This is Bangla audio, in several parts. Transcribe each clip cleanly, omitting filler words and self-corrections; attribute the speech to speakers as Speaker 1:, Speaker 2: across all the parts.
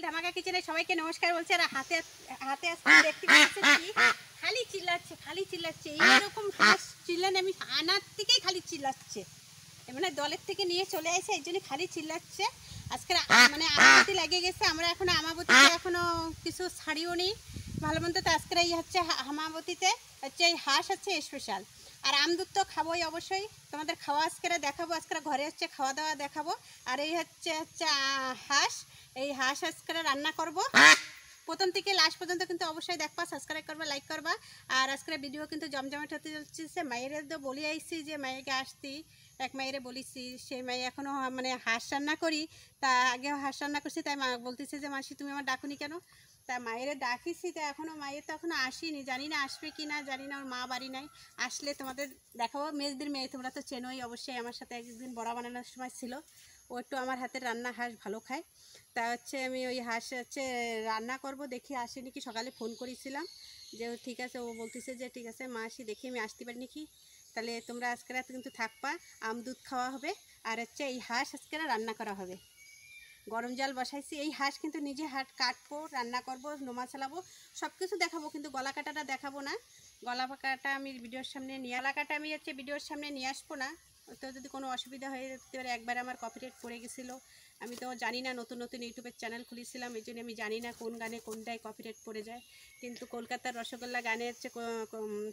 Speaker 1: ধামাকা কিচেনে সবাইকে নমস্কার বলছি। আর হাতে হাতে আসতে দেখতে পাচ্ছেন কি খালি চিল্লাচ্ছে এইরকম চিল্লানে আমি আনার থেকেই খালি চিল্লাচ্ছে, মানে দলের থেকে নিয়ে চলে আসে এই জন্য খালি চিল্লাচ্ছে। আজকে মানে আমাবতী লেগে গেছে, আমরা এখনো আমাবতীতে এখনো কিছু ছাড়িও নি ভালো মন্দ। তো আজকে এই হচ্ছে আমাবতীতে হচ্ছে এই হাঁস হচ্ছে স্পেশাল, আর আমদুধ তো খাবোই অবশ্যই। তোমাদের খাওয়া আজকে দেখাবো, আজকে ঘরে হচ্ছে খাওয়া দাওয়া দেখাবো। আর এই হচ্ছে হাঁস, এই হাঁস আজকে রান্না করব। প্রথম থেকে লাস্ট পর্যন্ত কিন্তু অবশ্যই দেখবা, সাবস্ক্রাইব করবা, লাইক করবা। আর আজকের ভিডিও কিন্তু জমজমাট হতে যাচ্ছে। মায়ের তো বলি আইসি যে মায়েকে আসতি, এক মায়েরে বলিছি, সেই মায়ে এখনও মানে হাঁস রান্না করি, তা আগে হাঁস রান্না করছি, তাই মা বলতেছে যে মাসি তুমি আমার ডাকুনি কেন। তা মায়েরে ডাকিছি, তা এখনও মায়ের তো এখনও আসেনি, জানি না আসবে কি না, জানি না। ওর মা বাড়ি নাই, আসলে তোমাদের দেখাবো। মেজদির মেয়ে তোমরা তো চেনোই অবশ্যই, আমার সাথে একদিন বড়া বানানোর সময় ছিল। ও একটু আমার হাতের রান্না হাঁস ভালো খায়। তা হচ্ছে আমি ওই হাঁস হচ্ছে রান্না করব, দেখি আসেনি কি। সকালে ফোন করেছিলাম যে ঠিক আছে, ও বলতেছে যে ঠিক আছে মাসি দেখি আমি আসতে পারি নাকি। তাহলে তোমরা আজকে রাতে কিন্তু থাকবা, দুধ খাওয়া হবে। আর হচ্ছে এই হাঁস আজকে রান্না করা হবে। গরম জল বসাইছি। এই হাঁস কিন্তু নিজে হাট কাটবো, রান্না করব, নোমা চালাবো, সব কিছু দেখাবো, কিন্তু গলা কাটাটা দেখাবো না। গলা কাটা আমি ভিডিওর সামনে আমি হচ্ছে ভিডিওর সামনে নিয়ে আসবো না। তো যদি কোনো অসুবিধা হয়ে যেতে পারে, একবার আমার কপিরাইট পড়ে গেছিলো। আমি তো জানি না, নতুন নতুন ইউটিউবের চ্যানেল খুলেছিলাম, এই জন্য আমি জানি না কোন গানে কোনটায় কপিরাইট পড়ে যায়। কিন্তু কলকাতার রসগোল্লা গানে হচ্ছে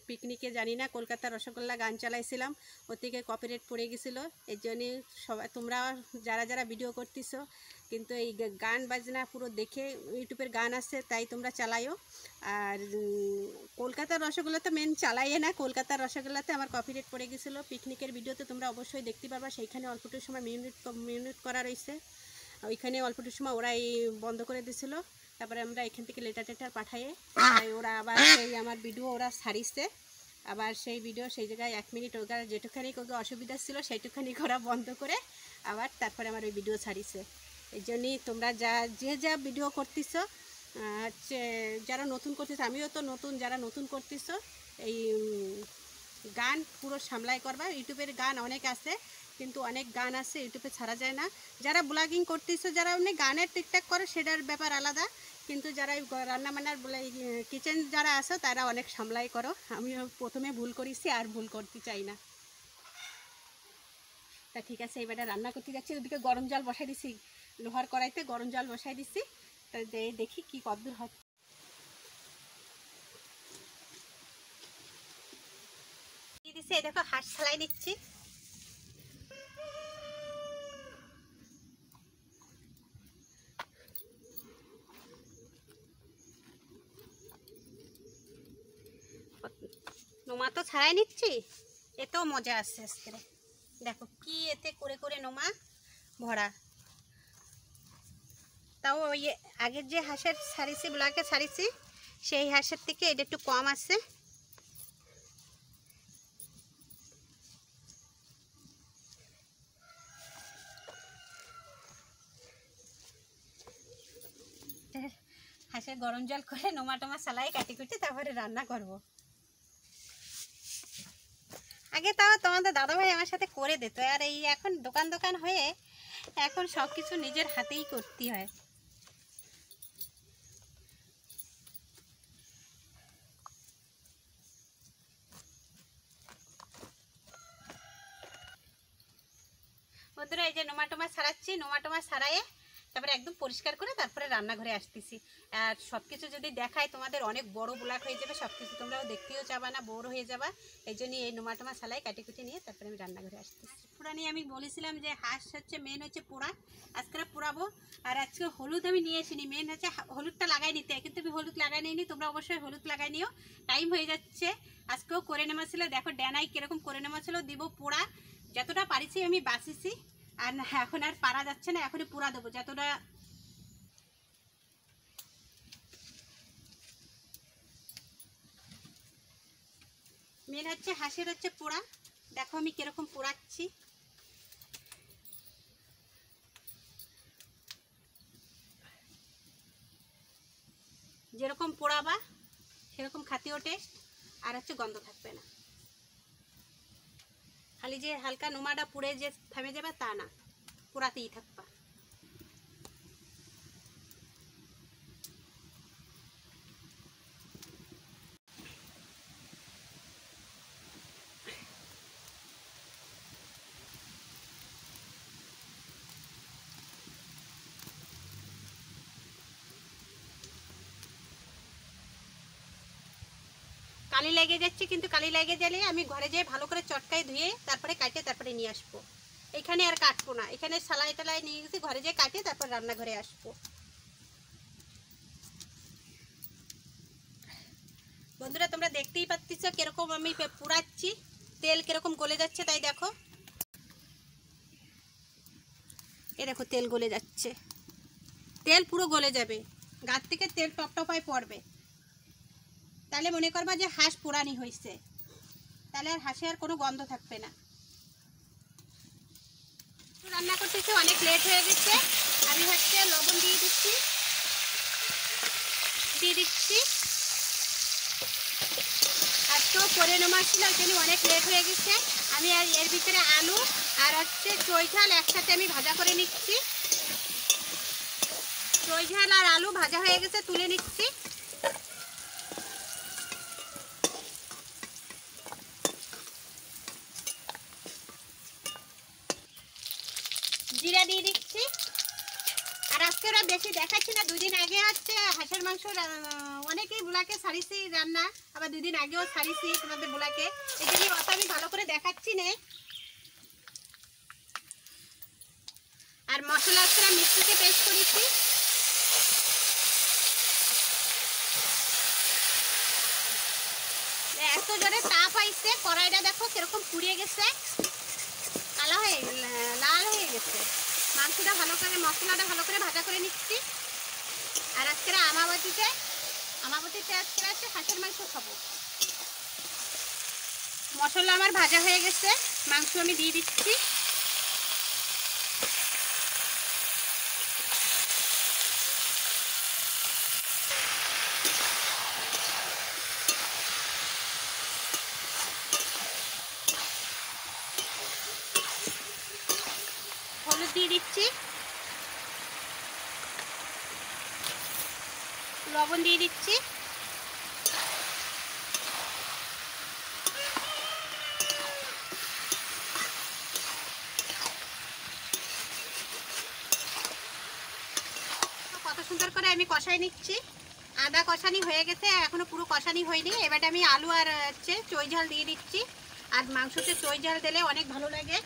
Speaker 1: পিকনিকে জানি না কলকাতার রসগোল্লা গান চালাইছিলাম, ওর থেকে কপিরাইট পড়ে গেছিলো। এর জন্যে সবাই তোমরা যারা ভিডিও করতেছো কিন্তু এই গান বাজনা পুরো দেখে, ইউটিউবের গান আছে তাই তোমরা চালাইও। আর কলকাতার রসগোল্লা তো মেন চালাইয়ে না, কলকাতার রসগোল্লাতে আমার কপিরাইট পড়ে গেছিলো। পিকনিকের ভিডিওতে তোমরা অবশ্যই দেখতে পারবা, সেইখানে অল্পটুকু সময় মিউট করা রয়েছে, ওইখানে অল্পটুকু সময় ওরা এই বন্ধ করে দিয়েছিলো। তারপরে আমরা এখান থেকে লেটার পাঠাইয়ে ওরা আবার সেই আমার ভিডিও ওরা ছাড়িছে, আবার সেই ভিডিও সেই জায়গায় 1 মিনিট ওরা যেটুখানি অসুবিধা ছিল সেইটুখানি ওরা বন্ধ করে আবার তারপরে আমার ওই ভিডিও ছাড়িছে। এই জন্যই তোমরা যা ভিডিও করতেছো হচ্ছে, যারা নতুন করতেছো, আমিও তো নতুন, যারা নতুন করতেছো এই গান পুরো সামলাই করবা। ইউটিউবের গান অনেক আছে, কিন্তু অনেক গান আছে ইউটিউবে ছাড়া যায় না। যারা ব্লগিং করতেছো, যারা অনেক গানের টিকটাক করে সেটার ব্যাপার আলাদা, কিন্তু যারা রান্না বান্নার কিচেন যারা আছো তারা অনেক সামলাই করো। আমি প্রথমে ভুল করেছি, আর ভুল করতে চাই না। তা ঠিক আছে, এবারে রান্না করতে যাচ্ছি। ওদিকে গরম জল বসাই দিছি, লোহার কড়াইতে গরম জল বসাই দিছি। তা দেখি কি কতদূর হয়। দিচ্ছি, এই দেখো হাঁস ছালাই নিচ্ছি। নোমা তো ছাড়াই নিচ্ছি, এতেও মজা আসছে আজকে। দেখো কি এতে করে করে নোমা ভরা। তাও ওই আগের যে হাঁসের ছাড়িছি, ব্লকে ছাড়িছি, সেই হাঁসের থেকে এটা একটু কম আছে। হাঁসের গরম জল করে নোমা টোমা সালাই কাটি কুটি তারপরে রান্না করব। আগে তাও তোমাদের দাদাভাই আমার সাথে করে দিত, আর এই এখন দোকান হয়ে এখন সব কিছু নিজের হাতেই করতে হয়। বন্ধুরা এই যে নোমা টোমা ছাড়াচ্ছি, নোমা টোমা ছাড়াইয়ে তারপরে একদম পরিষ্কার করে তারপরে রান্নাঘরে আসতেছি। আর সব কিছু যদি দেখায় তোমাদের অনেক বড় ব্লগ হয়ে যাবে, সব কিছু তোমরাও দেখতেও চাবা না, বোর হয়ে যাবা। এই জন্যই এই নোমা টোমা ছালাই কাটি কুটি নিয়ে তারপরে আমি রান্নাঘরে আসতেছি। পোড়া নিয়ে আমি বলেছিলাম যে হাঁস হচ্ছে মেন হচ্ছে পোড়া, আজকে পোড়াবো। আর আজকে হলুদ আমি নিয়ে আসিনি, মেন হচ্ছে হলুদটা লাগাই নিতে, কিন্তু আমি হলুদ লাগাই নিইনি, তোমরা অবশ্যই হলুদ লাগাই নিও। টাইম হয়ে যাচ্ছে, আজকেও করে নেওয়া ছিল। দেখো ড্যানাই কিরকম করে নেওয়া ছিল, দিব পোড়া। যতটা পারিছি আমি বাঁচিছি, আর এখন আর পারা যাচ্ছে না, এখনই পুরা দেবো যতটা। মেন হচ্ছে হাঁসের হচ্ছে পোড়া, দেখো আমি কিরকম পোড়াচ্ছি। যেরকম পোড়াবা সেরকম খাতেও টেস্ট, আর হচ্ছে গন্ধ থাকবে না। খালি যে হালকা নোমাটা পুড়ে যে থেমে যাবে তা না, পোড়াতেই থাকবা। কালি লেগে যাচ্ছে, কিন্তু কালি লেগে গেলে আমি ঘরে যেয়ে ভালো করে চটকায় ধুয়ে তারপরে কাটে তারপরে নিয়ে আসবো। এখানে আর কাটবো না, এখানে সালাই টালাই নিয়ে গেছি, ঘরে যেয়ে কাটে তারপর রান্নাঘরে আসবো। বন্ধুরা তোমরা দেখতেই পাচ্ছ কিরকম আমি পুড়াচ্ছি, তেল কিরকম গলে যাচ্ছে, তাই দেখো, এ দেখো তেল গলে যাচ্ছে, তেল পুরো গলে যাবে, গাছ থেকে তেল টপটপায় পড়বে, তাহলে মনে করবা যে হাঁস পোড়ানি হয়েছে, তাহলে আর হাঁসে আর কোনো গন্ধ থাকবে না। রান্না করতেছে অনেক লেট হয়ে গেছে, আমি হচ্ছে লবণ দিয়ে দিচ্ছি, আর তো করে নেওয়া ছিল, ওই জন্য অনেক লেট হয়ে গেছে। আমি আর এর ভিতরে আলু আর হচ্ছে চই ঝাল একসাথে আমি ভাজা করে নিচ্ছি। চই ঝাল আর আলু ভাজা হয়ে গেছে, তুলে নিচ্ছি। জিরা দিয়ে দিচ্ছি। আর আজকে ওরা বেশি দেখাচ্ছি না, দুদিন আগে হচ্ছে হাঁসের মাংস অনেকেই বুলাকে ছাড়িছি রান্না, আবার দুদিন আগেও ছাড়িছি তোমাদের বুলাকে, এই জন্য অত আমি ভালো করে দেখাচ্ছি না। আর মশলা আজকে মিক্সিতে পেস্ট করেছি। এত জোরে তাপ আইছে, কড়াইটা দেখো কিরকম পুড়িয়ে গেছে, কালো হয়ে লাল হয়ে গেছে। মাংসটা ভালো করে, মশলাটা ভালো করে ভাজা করে নিচ্ছি। আর আজকে আমাবতীতে আজকে আছে হাঁসের মাংস খাবো। মশলা আমার ভাজা হয়ে গেছে, মাংস আমি দিয়ে দিচ্ছি। হলুদ দিয়ে দিচ্ছি, লবণ দিয়ে দিচ্ছি, কত সুন্দর করে আমি কষাই নিচ্ছি। আদা কষানি হয়ে গেছে, এখনো পুরো কষানি হয়নি। এবারে আমি আলু আর হচ্ছে চই ঝাল দিয়ে দিচ্ছি। আর মাংসতে চই ঝাল দিলে অনেক ভালো লাগে।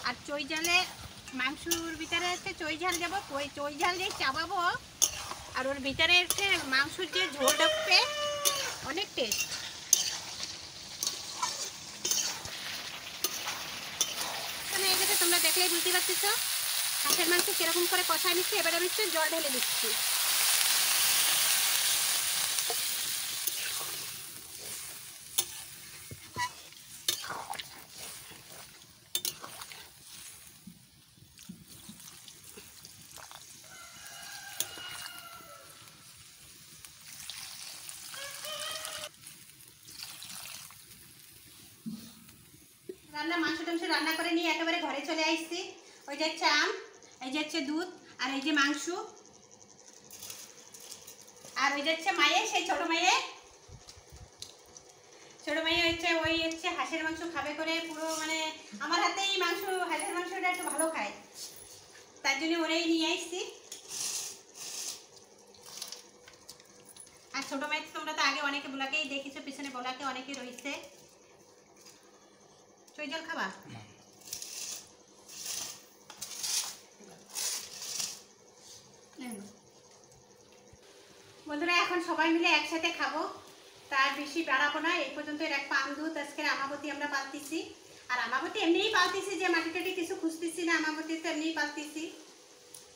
Speaker 1: আর চই ঝালে মাংসর ভিতরে হচ্ছে চই ঝাল দেবো, ওই চই ঝাল দিয়ে চাবাবো, আর ওর ভিতরে হচ্ছে মাংসর যে ঝোল ঢুকবে, অনেক টেস্ট। এই যেটা তোমরা দেখলেই বুঝতে পারতেছো হাঁসের মাংস কিরকম করে কষায় নিচ্ছি। এবার আমি একটু জল ঢেলে দিচ্ছি। মাংস টাংস রান্না করে নিয়ে একেবারে ঘরে চলে আসছি। ওই যে হচ্ছে আম, এই যে হচ্ছে দুধ, আর এই যে মাংস, আর ওই যে হচ্ছে মায়ে, সেই ছোট মায়ে হচ্ছে ওই হচ্ছে হাঁসের মাংস খাবে করে, পুরো মানে আমার হাতেই মাংস, হাঁসের মাংসটা একটু ভালো খায়, তার জন্য ওরাই নিয়ে আসছি। আর ছোট মায়ের তোমরা তো আগে অনেকে বলাকেই দেখেছো, পিছনে বলাকে অনেকে রয়েছে। চই জল খাবা? বন্ধুরা এখন সবাই মিলে একসাথে খাবো, তার বেশি বাড়াবো না। এই পর্যন্ত এক পাম দুধ আজকের আমাবতী আমরা পালতেছি। আর আমাবতী এমনিই পালতেছি, যে মাটি টাটি কিছু খুঁজতেছি না, আমাবতী তো এমনিই পালতেছি।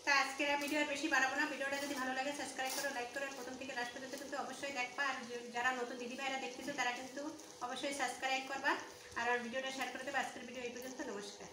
Speaker 1: তা আজকের ভিডিও আর বেশি বাড়াবো না। ভিডিওটা যদি ভালো লাগে সাবস্ক্রাইব করো, লাইক করো, প্রথম থেকে লাস্ট পর্যন্ত কিন্তু অবশ্যই দেখবা। আর যারা নতুন দিদি ভাইরা দেখতেছো তারা কিন্তু অবশ্যই সাবস্ক্রাইব করবা, আর ভিডিওটা শেয়ার করে দেবে। আজকের ভিডিও এই পর্যন্ত, নমস্কার।